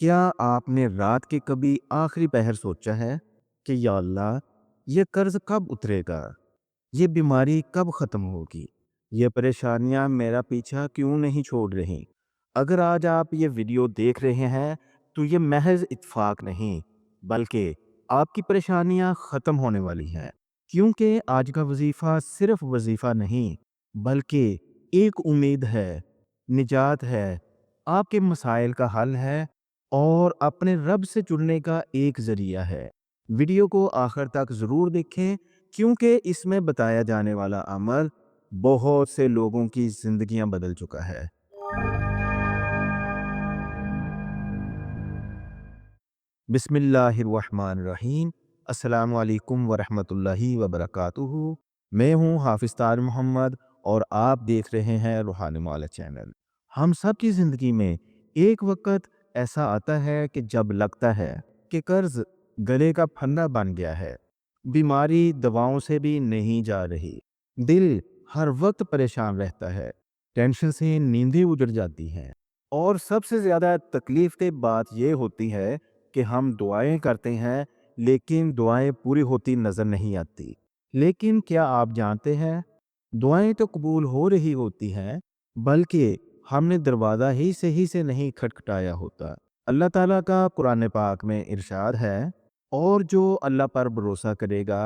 کیا آپ نے رات کے کبھی آخری پہر سوچا ہے کہ یا اللہ، یہ قرض کب اترے گا؟ یہ بیماری کب ختم ہوگی؟ یہ پریشانیاں میرا پیچھا کیوں نہیں چھوڑ رہی؟ اگر آج آپ یہ ویڈیو دیکھ رہے ہیں تو یہ محض اتفاق نہیں، بلکہ آپ کی پریشانیاں ختم ہونے والی ہیں، کیونکہ آج کا وظیفہ صرف وظیفہ نہیں، بلکہ ایک امید ہے، نجات ہے، آپ کے مسائل کا حل ہے، اور اپنے رب سے جڑنے کا ایک ذریعہ ہے۔ ویڈیو کو آخر تک ضرور دیکھیں، کیونکہ اس میں بتایا جانے والا عمل بہت سے لوگوں کی زندگیاں بدل چکا ہے۔ بسم اللہ الرحمن الرحیم۔ السلام علیکم ورحمۃ اللہ وبرکاتہ۔ میں ہوں حافظ طاہر محمد اور آپ دیکھ رہے ہیں روحانی معالج چینل۔ ہم سب کی زندگی میں ایک وقت ایسا آتا ہے کہ جب لگتا ہے کہ قرض گلے کا پھندا بن گیا ہے، بیماری دواؤں سے بھی نہیں جا رہی، دل ہر وقت پریشان رہتا ہے، ٹینشن سے نیندیں اجڑ جاتی ہیں، اور سب سے زیادہ تکلیف دہ بات یہ ہوتی ہے کہ ہم دعائیں کرتے ہیں لیکن دعائیں پوری ہوتی نظر نہیں آتی۔ لیکن کیا آپ جانتے ہیں، دعائیں تو قبول ہو رہی ہوتی ہیں، بلکہ ہم نے دروازہ ہی صحیح سے نہیں کھٹکھٹایا ہوتا۔ اللہ تعالیٰ کا قرآن پاک میں ارشاد ہے، اور جو اللہ پر بھروسہ کرے گا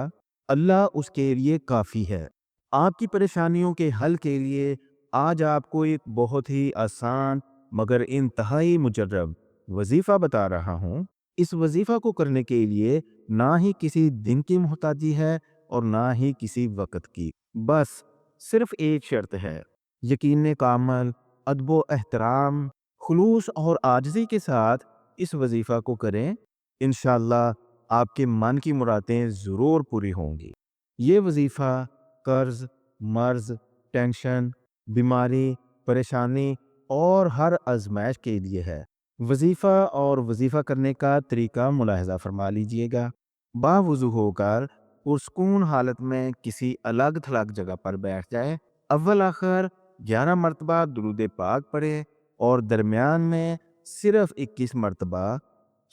اللہ اس کے لیے کافی ہے۔ آپ کی پریشانیوں کے حل کے لیے آج آپ کو ایک بہت ہی آسان مگر انتہائی مجرب وظیفہ بتا رہا ہوں۔ اس وظیفہ کو کرنے کے لیے نہ ہی کسی دن کی محتاجی ہے اور نہ ہی کسی وقت کی، بس صرف ایک شرط ہے، یقین کامل، ادب و احترام، خلوص اور عاجزی کے ساتھ اس وظیفہ کو کریں۔ انشاءاللہ آپ کے من کی مرادیں ضرور پوری ہوں گی۔ یہ وظیفہ قرض، مرض، ٹینشن، بیماری، پریشانی اور ہر آزمائش کے لیے ہے۔ وظیفہ اور وظیفہ کرنے کا طریقہ ملاحظہ فرما لیجئے گا۔ باوضو ہو کر پرسکون حالت میں کسی الگ تھلگ جگہ پر بیٹھ جائیں۔ اول آخر 11 مرتبہ درود پاک پڑھیں اور درمیان میں صرف 21 مرتبہ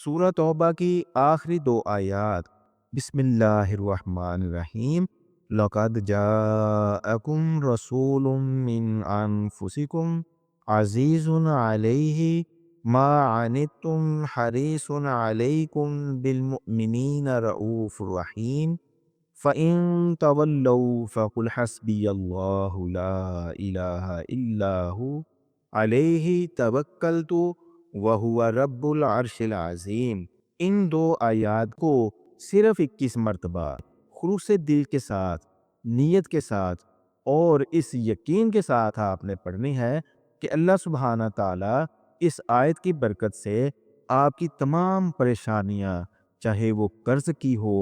سورہ توبہ کی آخری 2 آیات بسم اللہ الرحمن الرحیم لَقَدْ جَاءَكُمْ رَسُولٌ مِّنْ أَنفُسِكُمْ عَزِيزٌ عَلَيْهِ مَا عَنِتُّمْ حَرِيصٌ عَلَيْكُمْ بِالْمُؤْمِنِينَ رَءُوفٌ رَحِيمٌ فَإِن تَوَلَّوْا فَقُلْ حَسْبِيَ اللَّهُ لَا إِلَٰهَ إِلَّا هُوَ عَلَيْهِ تَوَكَّلْتُ وَهُوَ رَبُّ الْعَرْشِ الْعَظِيمِ۔ ان 2 آیات کو صرف 21 مرتبہ خلوص دل کے ساتھ، نیت کے ساتھ اور اس یقین کے ساتھ آپ نے پڑھنی ہے کہ اللہ سبحانہ تعالیٰ اس آیت کی برکت سے آپ کی تمام پریشانیاں، چاہے وہ قرض کی ہو،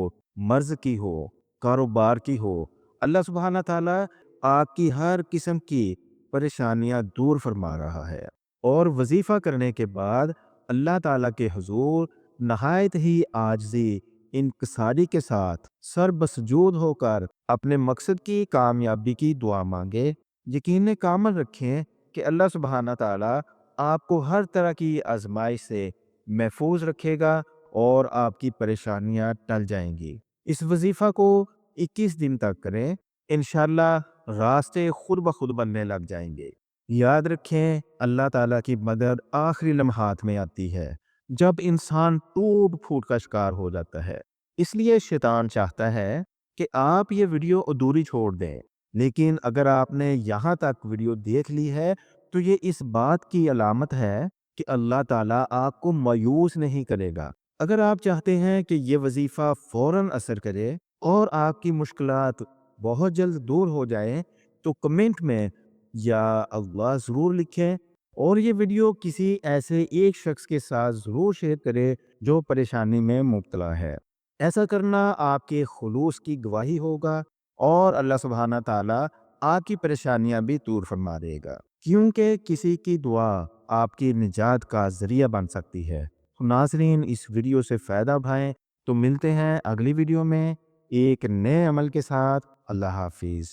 مرض کی ہو، کاروبار کی ہو، اللہ سبحانہ تعالیٰ آپ کی ہر قسم کی پریشانیاں دور فرما رہا ہے۔ اور وظیفہ کرنے کے بعد اللہ تعالیٰ کے حضور نہایت ہی عاجزی، انکساری کے ساتھ سر بسجود ہو کر اپنے مقصد کی کامیابی کی دعا مانگے۔ یقین کامل رکھیں کہ اللہ سبحانہ تعالیٰ آپ کو ہر طرح کی آزمائش سے محفوظ رکھے گا اور آپ کی پریشانیاں ٹل جائیں گی۔ اس وظیفہ کو 21 دن تک کریں، انشاءاللہ راستے خود بخود بننے لگ جائیں گے۔ یاد رکھیں، اللہ تعالیٰ کی مدد آخری لمحات میں آتی ہے، جب انسان ٹوٹ پھوٹ کا شکار ہو جاتا ہے۔ اس لیے شیطان چاہتا ہے کہ آپ یہ ویڈیو ادھوری چھوڑ دیں، لیکن اگر آپ نے یہاں تک ویڈیو دیکھ لی ہے تو یہ اس بات کی علامت ہے کہ اللہ تعالیٰ آپ کو مایوس نہیں کرے گا۔ اگر آپ چاہتے ہیں کہ یہ وظیفہ فوراً اثر کرے اور آپ کی مشکلات بہت جلد دور ہو جائیں تو کمنٹ میں یا اللہ ضرور لکھیں، اور یہ ویڈیو کسی ایسے ایک شخص کے ساتھ ضرور شیئر کرے جو پریشانی میں مبتلا ہے۔ ایسا کرنا آپ کے خلوص کی گواہی ہوگا اور اللہ سبحانہ تعالیٰ آپ کی پریشانیاں بھی دور فرما دے گا، کیونکہ کسی کی دعا آپ کی نجات کا ذریعہ بن سکتی ہے۔ ناظرین، اس ویڈیو سے فائدہ اٹھائیں۔ تو ملتے ہیں اگلی ویڈیو میں ایک نئے عمل کے ساتھ۔ اللہ حافظ۔